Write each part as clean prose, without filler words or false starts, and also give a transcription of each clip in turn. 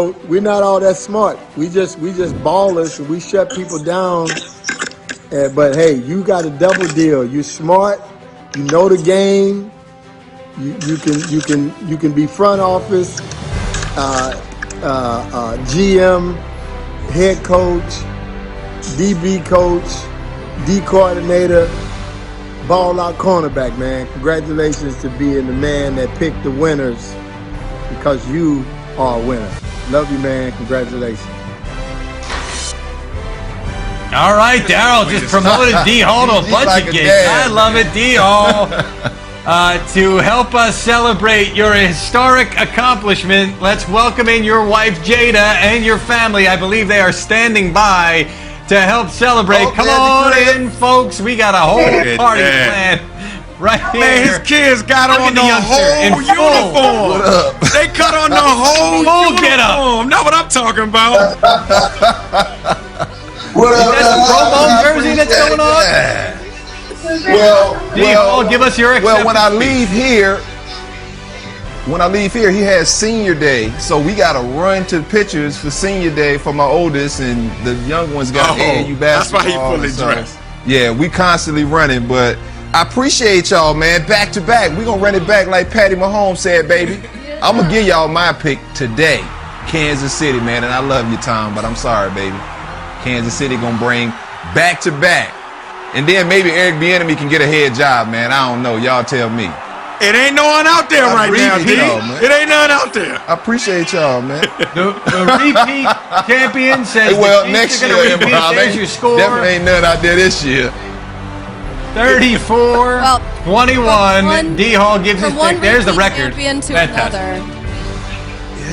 We're not all that smart. We just ballers, and we shut people down. But hey, you got a double deal. You're smart. You know the game. You can be front office, GM, head coach, DB coach, D coordinator, ball out cornerback, man. Congratulations to being the man that picked the winners, because you are a winner. Love you, man. Congratulations. All right, Daryl just promoted D Hall to a bunch of gigs. I love it, D Hall. To help us celebrate your historic accomplishment, let's welcome in your wife Jada and your family. I believe they are standing by to help celebrate. Come on in, folks. We got a whole party planned right here. Man, his kids got on the whole uniform. What up? They cut on the whole uniform. Get up. Know what I'm talking about? Is that the Pro Bowl jersey that's going on? Well, give us your well, when I leave here, he has senior day, so we got to run to the pictures for senior day for my oldest, and the young ones got AAU basketball. That's why he fully dressed. Yeah, we constantly running, but I appreciate y'all, man. Back to back, we gonna run it back like Patty Mahomes said, baby. I'm gonna give y'all my pick today, Kansas City, man, and I love you, Tom, but I'm sorry, baby. Kansas City gonna bring back to back. And then maybe Eric Bieniemy can get a head job, man. I don't know. Y'all tell me. It ain't no one out there right now, D. It ain't none out there. I apprate y'all, man. The repeat champion says next year, there's your score. Definitely ain't none out there this year. 34-21. D Hall gives his pick. There's the record. Champion to another.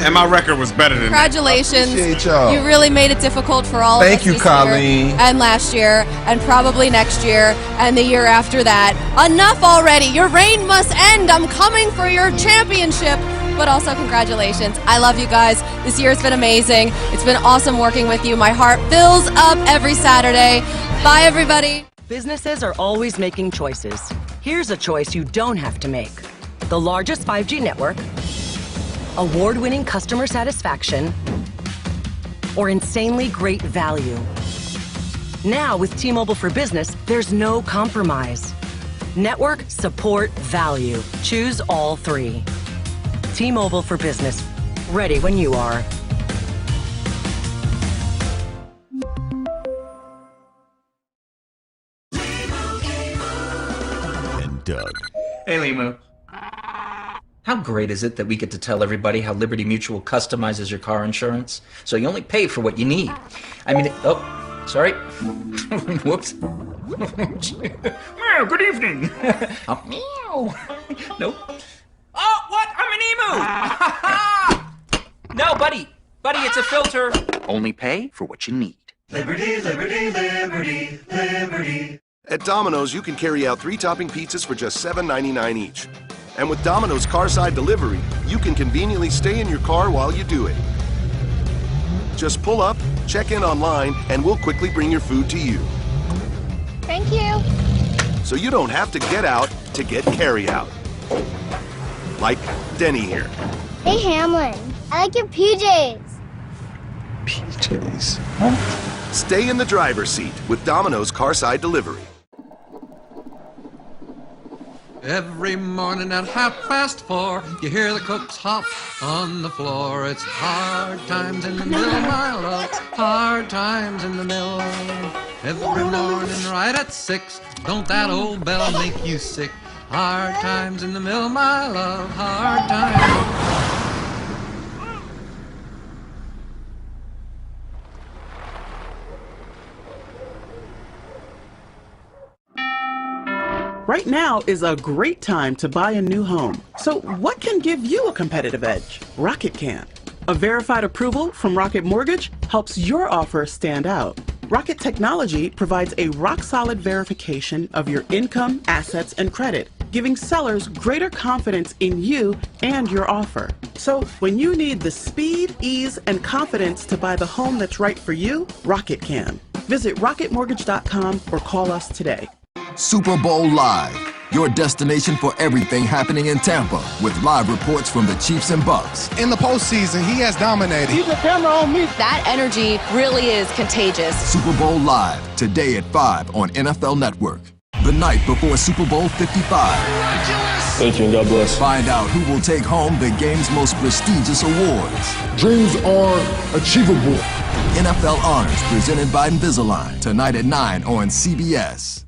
And my record was better than Congratulations. Y'all. You really made it difficult for all of us. Thank you, Colleen. And last year, and probably next year, and the year after that. Enough already. Your reign must end. I'm coming for your championship. But also, congratulations. I love you guys. This year has been amazing. It's been awesome working with you. My heart fills up every Saturday. Bye, everybody. Businesses are always making choices. Here's a choice you don't have to make. The largest 5G network, award-winning customer satisfaction, or insanely great value. Now with T-Mobile for Business, there's no compromise. Network, support, value. Choose all three. T-Mobile for Business. Ready when you are. And Doug. Hey, Limu. How great is it that we get to tell everybody how Liberty Mutual customizes your car insurance so you only pay for what you need? I mean, oh, sorry. Whoops. Meow, good evening. Meow. Nope. Oh, what? I'm an emu. No, buddy. Buddy, it's a filter. Only pay for what you need. Liberty, liberty, liberty, liberty. At Domino's, you can carry out 3-topping pizzas for just $7.99 each. And with Domino's Carside Delivery, you can conveniently stay in your car while you do it. Just pull up, check in online, and we'll quickly bring your food to you. Thank you. So you don't have to get out to get carry-out. Like Denny here. Hey, Hamlin. I like your PJs. PJs? Huh? Stay in the driver's seat with Domino's Carside Delivery. Every morning at 4:30, you hear the cooks hop on the floor. It's hard times in the mill, my love, hard times in the mill. Every morning right at 6, don't that old bell make you sick? Hard times in the mill, my love, hard times. Right now is a great time to buy a new home. So what can give you a competitive edge? Rocket can. A verified approval from Rocket Mortgage helps your offer stand out. Rocket Technology provides a rock-solid verification of your income, assets, and credit, giving sellers greater confidence in you and your offer. So when you need the speed, ease, and confidence to buy the home that's right for you, Rocket can. Visit rocketmortgage.com or call us today. Super Bowl Live. your destination for everything happening in Tampa, with live reports from the Chiefs and Bucks. In the postseason, he has dominated. Keep the camera on me. That energy really is contagious. Super Bowl Live, today at 5 on NFL Network. The night before Super Bowl 55. Thank you and God bless. Find out who will take home the game's most prestigious awards. Dreams are achievable. NFL Honors, presented by Invisalign, tonight at 9 on CBS.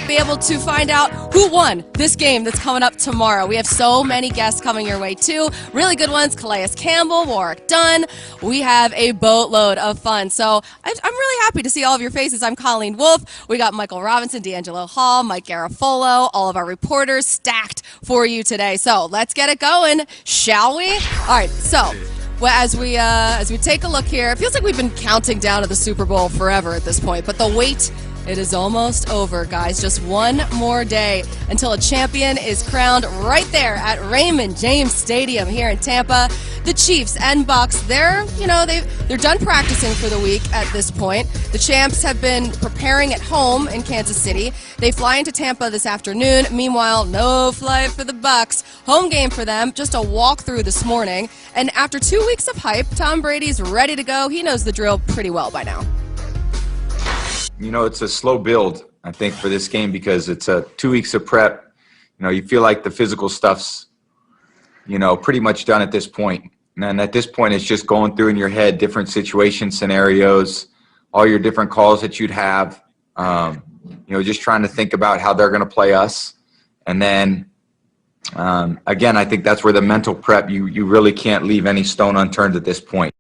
Be able to find out who won this game that's coming up tomorrow. We have so many guests coming your way too. Really good ones. Calais Campbell, Warwick Dunn. We have a boatload of fun. So I'm really happy to see all of your faces. I'm Colleen Wolfe. We got Michael Robinson, D'Angelo Hall, Mike Garafolo, all of our reporters stacked for you today. So let's get it going, shall we? All right, so well, as we take a look here, it feels like we've been counting down to the Super Bowl forever at this point, but the wait, it is almost over, guys. Just one more day until a champion is crowned right there at Raymond James Stadium here in Tampa. The Chiefs and Bucks, they're done practicing for the week at this point. The champs have been preparing at home in Kansas City. They fly into Tampa this afternoon. Meanwhile, no flight for the Bucks. Home game for them, just a walkthrough this morning. And after 2 weeks of hype, Tom Brady's ready to go. He knows the drill pretty well by now. You know, it's a slow build, I think, for this game because it's 2 weeks of prep. You know, you feel like the physical stuff's, pretty much done at this point. And at this point, it's just going through in your head different situation scenarios, all your different calls that you'd have, just trying to think about how they're going to play us. And then, again, I think that's where the mental prep, you really can't leave any stone unturned at this point.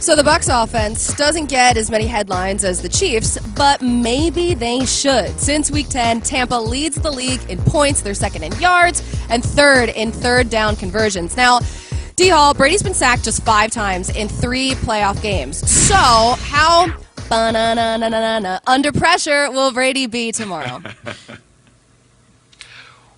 So the Bucs offense doesn't get as many headlines as the Chiefs, but maybe they should. Since Week 10, Tampa leads the league in points. They're second in yards and third in third down conversions. Now, D-Hall, Brady's been sacked just 5 times in 3 playoff games. So how under pressure will Brady be tomorrow?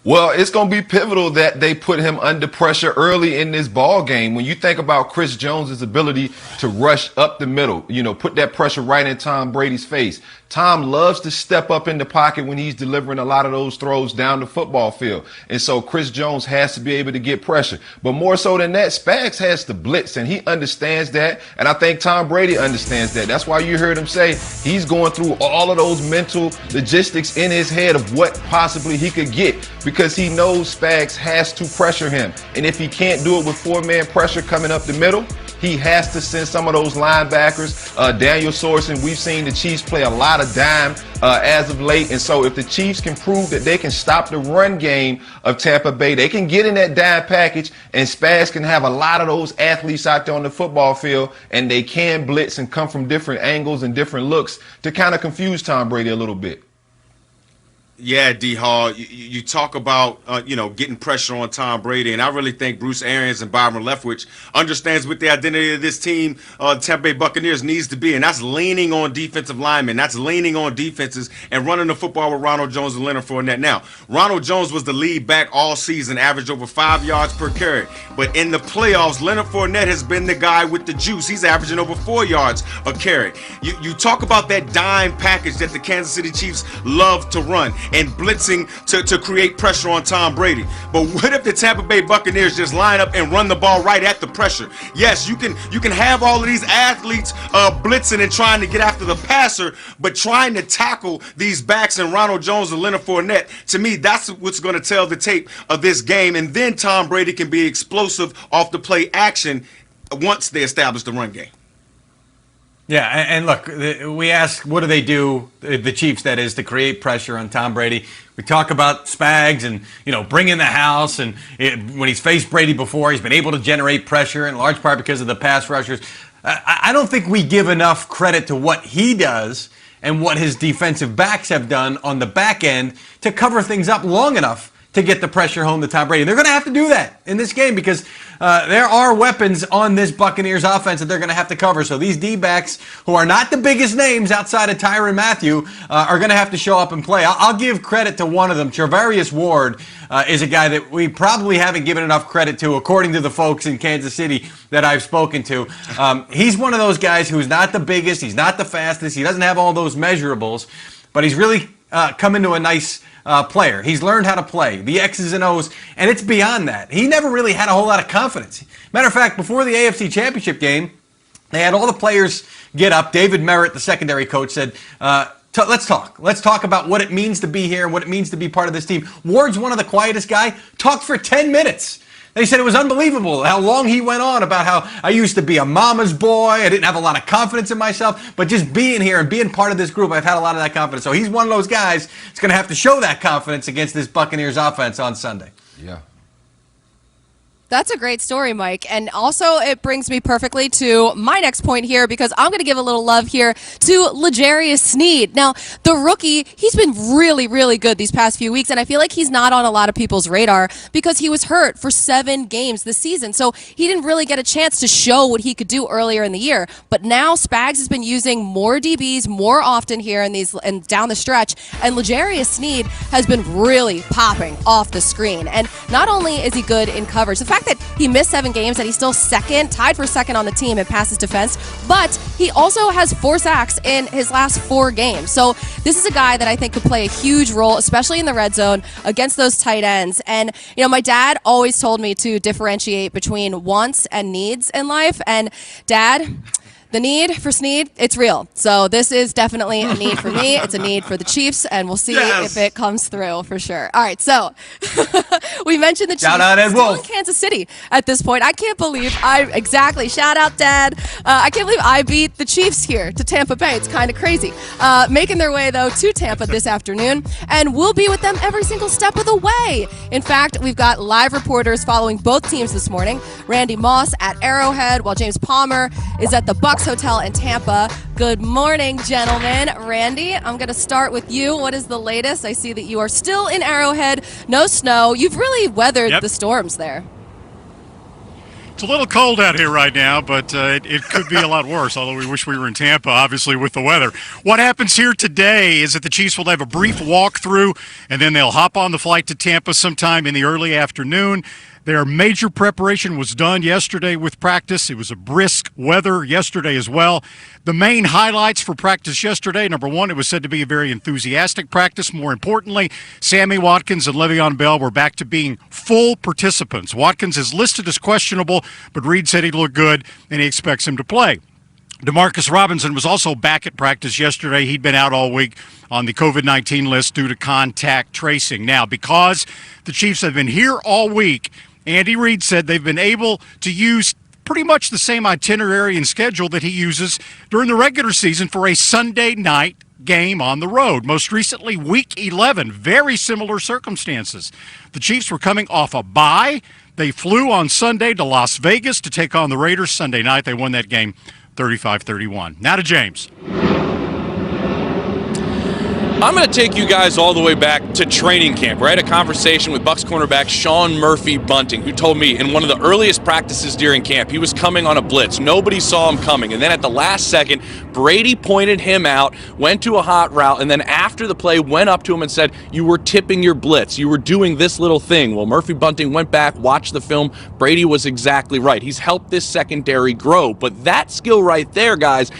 Well, it's going to be pivotal that they put him under pressure early in this ball game. When you think about Chris Jones' ability to rush up the middle, put that pressure right in Tom Brady's face. Tom loves to step up in the pocket when he's delivering a lot of those throws down the football field. And so Chris Jones has to be able to get pressure. But more so than that, Spags has to blitz, and he understands that. And I think Tom Brady understands that. That's why you heard him say he's going through all of those mental logistics in his head of what possibly he could get, because he knows Spags has to pressure him. And if he can't do it with 4-man pressure coming up the middle, he has to send some of those linebackers. Daniel Sorensen, we've seen the Chiefs play a lot of dime as of late. And so if the Chiefs can prove that they can stop the run game of Tampa Bay, they can get in that dime package, and Spags can have a lot of those athletes out there on the football field, and they can blitz and come from different angles and different looks to kind of confuse Tom Brady a little bit. Yeah, D-Hall, you talk about, getting pressure on Tom Brady, and I really think Bruce Arians and Byron Leftwich understands what the identity of this team, the Tampa Bay Buccaneers, needs to be, and that's leaning on defensive linemen. That's leaning on defenses and running the football with Ronald Jones and Leonard Fournette. Now, Ronald Jones was the lead back all season, averaged over 5 yards per carry, but in the playoffs, Leonard Fournette has been the guy with the juice. He's averaging over 4 yards a carry. You talk about that dime package that the Kansas City Chiefs love to run, and blitzing to create pressure on Tom Brady. But what if the Tampa Bay Buccaneers just line up and run the ball right at the pressure? Yes, you can have all of these athletes blitzing and trying to get after the passer, but trying to tackle these backs and Ronald Jones and Leonard Fournette, to me, that's what's going to tell the tape of this game. And then Tom Brady can be explosive off the play action once they establish the run game. Yeah, and look, we ask, what do they do, the Chiefs, that is, to create pressure on Tom Brady? We talk about Spags and, bring in the house. And when he's faced Brady before, he's been able to generate pressure, in large part because of the pass rushers. I don't think we give enough credit to what he does and what his defensive backs have done on the back end to cover things up long enough to get the pressure home to Tom Brady. They're going to have to do that in this game because there are weapons on this Buccaneers offense that they're going to have to cover. So these D-backs, who are not the biggest names outside of Tyrann Mathieu, are going to have to show up and play. I'll give credit to one of them. Charvarius Ward is a guy that we probably haven't given enough credit to, according to the folks in Kansas City that I've spoken to. He's one of those guys who's not the biggest, he's not the fastest, he doesn't have all those measurables, but he's really come into a nice player. He's learned how to play, the X's and O's, and it's beyond that. He never really had a whole lot of confidence. Matter of fact, before the AFC Championship game, they had all the players get up. David Merritt, the secondary coach, said, let's talk. Let's talk about what it means to be here and what it means to be part of this team. Ward's one of the quietest guys, talked for 10 minutes. They said it was unbelievable how long he went on about how I used to be a mama's boy. I didn't have a lot of confidence in myself, but just being here and being part of this group, I've had a lot of that confidence. So he's one of those guys that's going to have to show that confidence against this Buccaneers offense on Sunday. Yeah. That's a great story, Mike. And also it brings me perfectly to my next point here because I'm going to give a little love here to L'Jarius Sneed. Now, the rookie, he's been really, really good these past few weeks, and I feel like he's not on a lot of people's radar because he was hurt for 7 games this season. So he didn't really get a chance to show what he could do earlier in the year. But now Spags has been using more DBs more often here and down the stretch, and L'Jarius Sneed has been really popping off the screen. And not only is he good in coverage, the fact that he missed 7 games, that he's still tied for second on the team in passes defense, but he also has 4 sacks in his last 4 games. So this is a guy that I think could play a huge role, especially in the red zone against those tight ends. And, you know, my dad always told me to differentiate between wants and needs in life. And Dad, the need for Sneed, it's real. So this is definitely a need for me. It's a need for the Chiefs, and we'll see if it comes through for sure. All right, so we mentioned the Chiefs. Shout out Ed still Wolf. in Kansas City at this point. I can't believe exactly. Shout out, Dad. I can't believe I beat the Chiefs here to Tampa Bay. It's kind of crazy. Making their way, though, to Tampa this afternoon, and we'll be with them every single step of the way. In fact, we've got live reporters following both teams this morning. Randy Moss at Arrowhead, while James Palmer is at the Bucs Hotel in Tampa. Good morning, gentlemen. Randy, I'm going to start with you. What is the latest? I see that you are still in Arrowhead. No snow. You've really weathered the storms there. It's a little cold out here right now, but it could be a lot worse, although we wish we were in Tampa, obviously, with the weather. What happens here today is that the Chiefs will have a brief walkthrough, and then they'll hop on the flight to Tampa sometime in the early afternoon. Their major preparation was done yesterday with practice. It was a brisk weather yesterday as well. The main highlights for practice yesterday, number one, it was said to be a very enthusiastic practice. More importantly, Sammy Watkins and Le'Veon Bell were back to being full participants. Watkins is listed as questionable, but Reed said he looked good and he expects him to play. Demarcus Robinson was also back at practice yesterday. He'd been out all week on the COVID-19 list due to contact tracing. Now, because the Chiefs have been here all week, Andy Reid said they've been able to use pretty much the same itinerary and schedule that he uses during the regular season for a Sunday night game on the road. Most recently, Week 11, very similar circumstances. The Chiefs were coming off a bye. They flew on Sunday to Las Vegas to take on the Raiders. Sunday night, they won that game 35-31. Now to James. I'm going to take you guys all the way back to training camp, where I had a conversation with Bucs cornerback Sean Murphy-Bunting, who told me in one of the earliest practices during camp, he was coming on a blitz. Nobody saw him coming. And then at the last second, Brady pointed him out, went to a hot route, and then after the play went up to him and said, you were tipping your blitz. You were doing this little thing. Well, Murphy-Bunting went back, watched the film. Brady was exactly right. He's helped this secondary grow. But that skill right there, guys,